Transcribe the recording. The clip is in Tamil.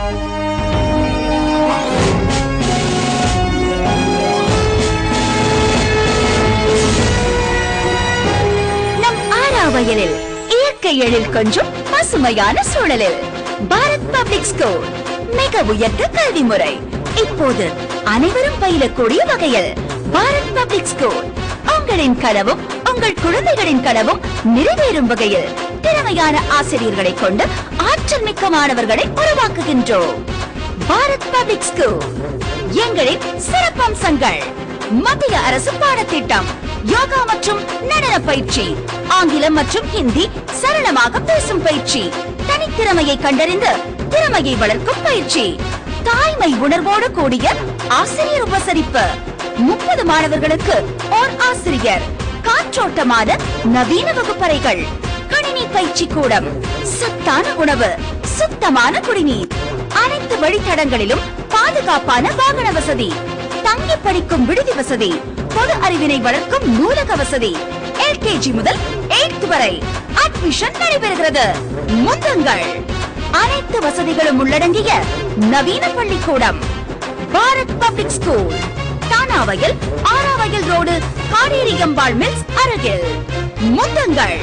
நம் ஆறாவயலில் இயற்கை எழில் கொஞ்சம் பசுமையான சூழலில் பாரத் பப்ளிக் ஸ்கூல் மிக உயர்ந்த கல்வி முறை. இப்போது அனைவரும் பயிலக்கூடிய வகையில் பாரத் பப்ளிக் ஸ்கூல் உங்களின் கனவும் உங்கள் குழந்தைகளின் கனவும் நிறைவேறும் வகையில் திறமையான ஆசிரியர்களை கொண்டு ஆற்றல் மிக்க மாணவர்களை உருவாக்குகின்றோம். பாரத் பப்ளிக் ஸ்கூல் எங்களின் சிறப்பம்சங்கள்: மத்திய அரசு பாடத்திட்டம், யோகா மற்றும் நடன பயிற்சி, ஆங்கிலம் மற்றும் ஹிந்தி சரளமாக பேசும் பயிற்சி, தனித்திறமையை கண்டறிந்து திறமையை வளர்க்கும் பயிற்சி, தாய்மை உணர்வோடு கூடிய ஆசிரியர் உபசரிப்பு, 30 மாணவர்களுக்கு ஓர் ஆசிரியர், காற்றோட்டமான நவீன வகுப்பறைகள், கணினி பயிற்சி கூடம், சத்தான உணவு, சுத்தமான குடிநீர், அனைத்து வழித்தடங்களிலும் பாதுகாப்பான வாகன வசதி, தங்கி படிக்கும் விடுதி வசதி, பொது அறிவினை வளர்க்கும் நூலக வசதி, LKG முதல் 8th வரை அட்மிஷன் நடைபெறுகிறது. முந்துங்கள்! அனைத்து வசதிகளும் உள்ளடங்கிய நவீன பள்ளிக்கூடம் Bharat public school, Thanavayal, Aravayal road, Kaderiyambal mills அருகில். முந்துங்கள்!